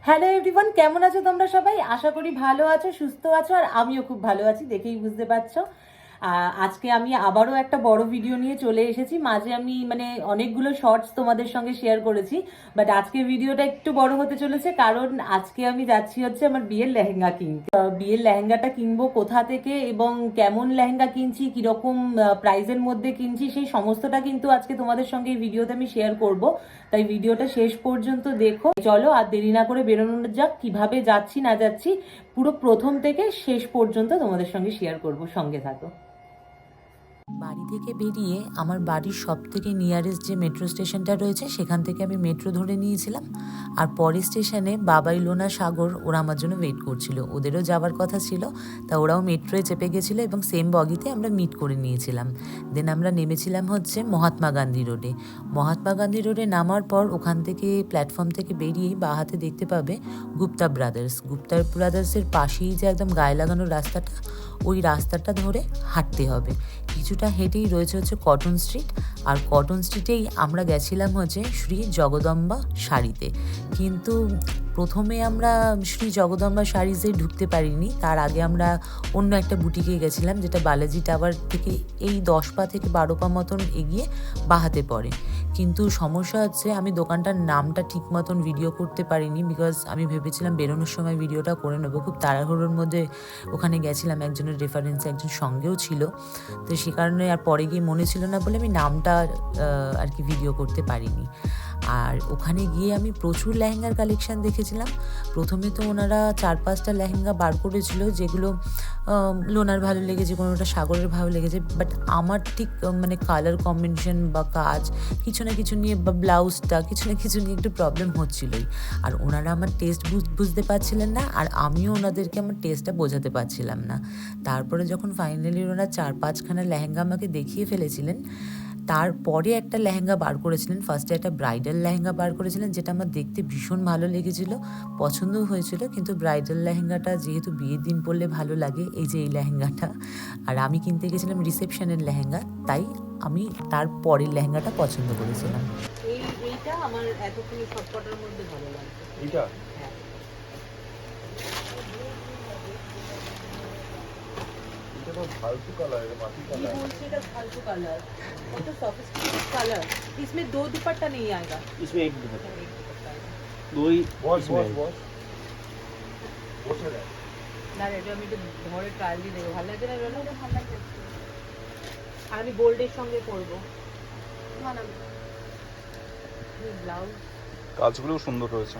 Hello everyone, কেমন আছো তোমরা সবাই? আশা করি ভালো আছো, সুস্থ আছো, আর আমিও খুব ভালো আছি, দেখেই বুঝতে পারছো। আজকে আমি আবারও একটা বড় ভিডিও নিয়ে চলে এসেছি। মাঝে আমি অনেকগুলো শর্টস তোমাদের সঙ্গে শেয়ার করেছি, বাট আজকে ভিডিওটা একটু বড় হতে চলেছে, কারণ আজকে আমি যাচ্ছি হচ্ছে আমার বিয়ের লেহেঙ্গা কিনতে। বিয়ের লেহেঙ্গাটা কিনবো কোথা থেকে এবং কেমন লেহেঙ্গা কিনছি, কিরকম প্রাইসের মধ্যে কিনছি, সেই সমস্তটা কিন্তু আজকে তোমাদের সঙ্গে এই ভিডিওতে আমি শেয়ার করব। তাই ভিডিওটা শেষ পর্যন্ত দেখো। চলো আর দেরি না করে বেরোনো যাক। কিভাবে যাচ্ছি না যাচ্ছি পুরো প্রথম থেকে শেষ পর্যন্ত তোমাদের সঙ্গে শেয়ার করব, সঙ্গে থাকো। বাড়ি থেকে বেরিয়ে আমার বাড়ির সব থেকে নিয়ারেস্ট যে মেট্রো স্টেশনটা রয়েছে সেখান থেকে আমি মেট্রো ধরে নিয়েছিলাম। আর পরের স্টেশনে বাবাই, লোনা, সাগর ওরা আমার জন্য ওয়েট করছিল। ওদেরও যাওয়ার কথা ছিল, তা ওরাও মেট্রোয় চেপে গেছিলো এবং সেম বগিতে আমরা মিট করে নিয়েছিলাম। দেন আমরা নেমেছিলাম হচ্ছে মহাত্মা গান্ধী রোডে। মহাত্মা গান্ধী রোডে নামার পর ওখান থেকে প্ল্যাটফর্ম থেকে বেরিয়েই বাঁ হাতে দেখতে পাবে গুপ্তা ব্রাদার্স। গুপ্তা ব্রাদার্সের পাশেই যে একদম গায়ে লাগানো রাস্তাটা, ওই রাস্তাটা ধরে হাঁটতে হবে। কিছুটা হেঁটেই রয়েছে হচ্ছে কটন স্ট্রিট, আর কটন স্ট্রিটেই আমরা গেছিলাম হচ্ছে শ্রী জগদম্বা শাড়িতে। কিন্তু প্রথমে আমরা শ্রী জগদম্বা শাড়িতে ঢুকতে পারিনি, তার আগে আমরা অন্য একটা বুটিকে গেছিলাম, যেটা বালাজি টাওয়ার থেকে এই 10 পা থেকে 12 পা মতন এগিয়ে বাহাতে পড়ে। কিন্তু সমস্যা হচ্ছে আমি দোকানটার নামটা ঠিক মতন ভিডিও করতে পারিনি, বিকজ আমি ভেবেছিলাম বেরোনোর সময় ভিডিওটা করে নেবো। খুব তাড়াহুড়োর মধ্যে ওখানে গেছিলাম, একজনের রেফারেন্সে একজন সঙ্গেও ছিল, তো সে কারণে আর পরে গিয়ে মনে ছিল না বলে আমি নামটা আর কি ভিডিও করতে পারিনি। আর ওখানে গিয়ে আমি প্রচুর লেহেঙ্গার কালেকশান দেখেছিলাম। প্রথমে তো ওনারা 4-5টা লেহেঙ্গা বার করেছিল, যেগুলো লোনার ভালো লেগেছে, কোনোটা সাগরের ভালো লেগেছে, বাট আমার ঠিক কালার কম্বিনেশন বা কাজ কিছু না কিছু নিয়ে, বা ব্লাউজটা কিছু না কিছু নিয়ে একটু প্রবলেম হচ্ছিলোই। আর ওনারা আমার টেস্ট বুঝতে পারছিলেন না, আর আমিও ওনাদেরকে আমার টেস্টটা বোঝাতে পারছিলাম না। তারপরে যখন ফাইনালি ওনারা 4-5খানা লেহেঙ্গা আমাকে দেখিয়ে ফেলেছিলেন, তারপরে একটা লেহেঙ্গা বার করেছিলেন। ফার্স্টে একটা ব্রাইডাল লেহেঙ্গা বার করেছিলেন, যেটা আমার দেখতে ভীষণ ভালো লেগেছিল, পছন্দও হয়েছিল। কিন্তু ব্রাইডাল লেহেঙ্গাটা যেহেতু বিয়ের দিন পরলে ভালো লাগে, এই যে এই লেহেঙ্গাটা, আর আমি কিনতে গেছিলাম রিসেপশনের লেহেঙ্গা, তাই আমি তার পরের লেহেঙ্গাটা পছন্দ করেছিলাম। এইটা আমার এতক্ষণ সবকটার মধ্যে ভালো লাগছে। এইটা फालतू कलर है, माटी कलर है। এটা ফালতু কালার, এটা সফিস্টিকেটেড কালার। इसमें 2 दुपट्टा नहीं आएगा। इसमें एक दुपट्टा, दो ही বস इसमें বস বস বসে দেখ। না রে, এটা আমি একটু ধরে ট্রায়াল দিয়ে দেবো। ভালো লাগছে না? এটা ভালো লাগছে। আর আমি গোল্ডের সঙ্গে করবো। না না, ব্লাউজ কাজগুলো সুন্দর রয়েছে।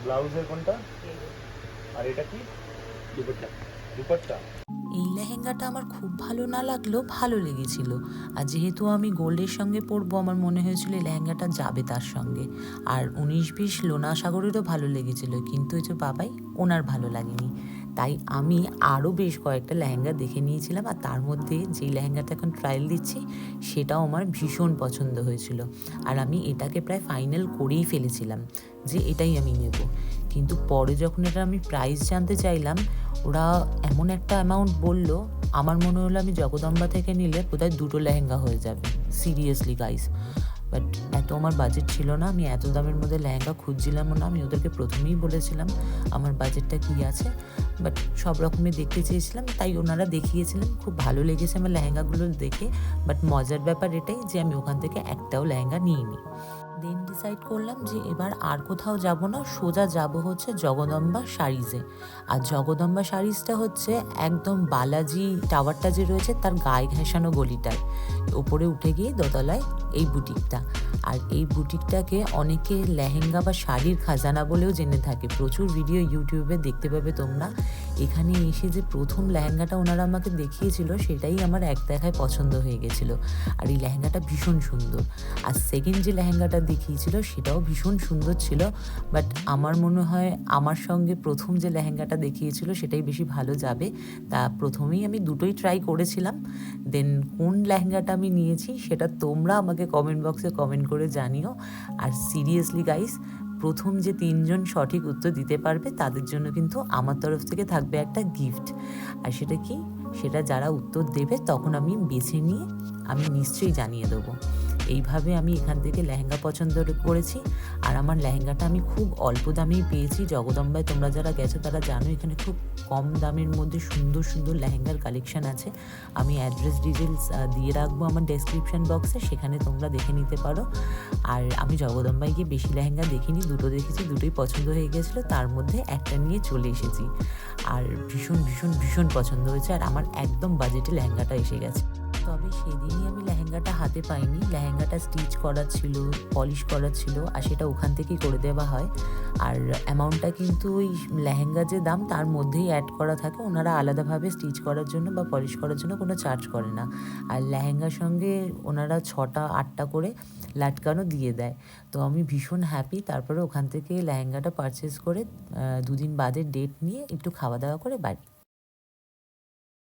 ব্লাউজের কোনটা আর এটা কি? दुपट्टा দুপাট্টা। এই লেহেঙ্গাটা আমার খুব ভালো না লাগলেও ভালো লেগেছিল, আর যেহেতু আমি গোল্ডের সঙ্গে পরবো, আমার মনে হয়েছিল এই লেহেঙ্গাটা যাবে তার সঙ্গে। আর 19-20 লোনা সাগরেরও ভালো লেগেছিল, কিন্তু এই যে বাবাই, ওনার ভালো লাগেনি। তাই আমি আরও বেশ কয়েকটা লেহেঙ্গা দেখে নিয়েছিলাম, আর তার মধ্যে যেই লেহেঙ্গাটা এখন ট্রায়াল দিচ্ছি সেটাও আমার ভীষণ পছন্দ হয়েছিল। আর আমি এটাকে প্রায় ফাইনাল করেই ফেলেছিলাম যে এটাই আমি নেব। কিন্তু পরে যখন এটা আমি প্রাইস জানতে চাইলাম, ওরা এমন একটা অ্যামাউন্ট বলল, আমার মনে হলো আমি জগদম্বা থেকে নিলে বোধহয় 2টো লেহেঙ্গা হয়ে যাবে। সিরিয়াসলি গাইস, বাট এত আমার বাজেট ছিল না, আমি এত দামের মধ্যে লেহেঙ্গা খুঁজছিলামও না। আমি ওদেরকে প্রথমেই বলেছিলাম আমার বাজেটটা কী আছে, বাট সব রকমই দেখতে চেয়েছিলাম, তাই ওনারা দেখিয়েছিলেন। খুব ভালো লেগেছে আমার লেহেঙ্গাগুলো দেখে, বাট মজার ব্যাপার এটাই যে আমি ওখান থেকে একটাও লেহেঙ্গা নিইনি। দেন ডিসাইড করলাম যে এবার আর কোথাও যাব না, সোজা যাব হচ্ছে জগদম্বা শাড়িজে। আর জগদম্বা শাড়িজটা হচ্ছে একদম বালাজি টাওয়ারটা যে রয়েছে তার গায়ে ঘেঁষানো গলিটায় ওপরে উঠে গিয়ে দোতলায় এই বুটিকটা। আর এই বুটিকটাকে অনেকে লেহেঙ্গা বা শাড়ির খাজানা বলেও জেনে থাকে। প্রচুর ভিডিও ইউটিউবে দেখতে পাবে তোমরা। এখানে এসে যে প্রথম লেহেঙ্গাটা ওনারা আমাকে দেখিয়েছিল, সেটাই আমার এক দেখায় পছন্দ হয়ে গেছিলো। আর এই লেহেঙ্গাটা ভীষণ সুন্দর। আর সেকেন্ড যে লেহেঙ্গাটা দেখিয়েছিল সেটাও ভীষণ সুন্দর ছিল, বাট আমার মনে হয় আমার সঙ্গে প্রথম যে লেহেঙ্গাটা দেখিয়েছিল সেটাই বেশি ভালো যাবে। তা প্রথমেই আমি দুটোই ট্রাই করেছিলাম। দেন কোন লেহেঙ্গাটা আমি নিয়েছি সেটা তোমরা আমাকে কমেন্ট বক্সে কমেন্ট করে জানিও। আর সিরিয়াসলি গাইস, প্রথম যে 3জন সঠিক উত্তর দিতে পারবে তাদের জন্য কিন্তু আমার তরফ থেকে থাকবে একটা গিফট। আর সেটা কি, সেটা যারা উত্তর দেবে তখন আমি বেছে নিয়ে আমি নিশ্চয়ই জানিয়ে দেবো। এইভাবে আমি এখান থেকে লেহেঙ্গা পছন্দ করেছি। আর আমার লেহেঙ্গাটা আমি খুব অল্প দামেই পেয়েছি। জগদম্বায় তোমরা যারা গেছো তারা জানো এখানে খুব কম দামের মধ্যে সুন্দর সুন্দর লেহেঙ্গার কালেকশন আছে। আমি অ্যাড্রেস ডিটেলস দিয়ে রাখবো আমার ডেসক্রিপশন বক্সে, সেখানে তোমরা দেখে নিতে পারো। আর আমি জগদম্বায় গিয়ে বেশি লেহেঙ্গা দেখিনি, দুটো দেখেছি, দুটোই পছন্দ হয়ে গেছিলো, তার মধ্যে একটা নিয়ে চলে এসেছি। আর ভীষণ ভীষণ ভীষণ পছন্দ হয়েছে, আর আমার একদম বাজেটে লেহেঙ্গাটা এসে গেছে। তবে সেদিনই আমি লেহেঙ্গাটা হাতে পাইনি, লেহেঙ্গাটা স্টিচ করা ছিল, পলিশ করা ছিল, আর সেটা ওখান থেকেই করে দেওয়া হয়। আর অ্যামাউন্টটা কিন্তু ওই লেহেঙ্গা যে দাম তার মধ্যেই অ্যাড করা থাকে, ওনারা আলাদাভাবে স্টিচ করার জন্য বা পলিশ করার জন্য কোনো চার্জ করে না। আর লেহেঙ্গার সঙ্গে ওনারা 6টা 8টা করে লাটকানো দিয়ে দেয়। তো আমি ভীষণ হ্যাপি। তারপরে ওখান থেকে লেহেঙ্গাটা পারচেস করে 2 দিন বাদে ডেট নিয়ে একটু খাওয়া দাওয়া করে বাড়ি।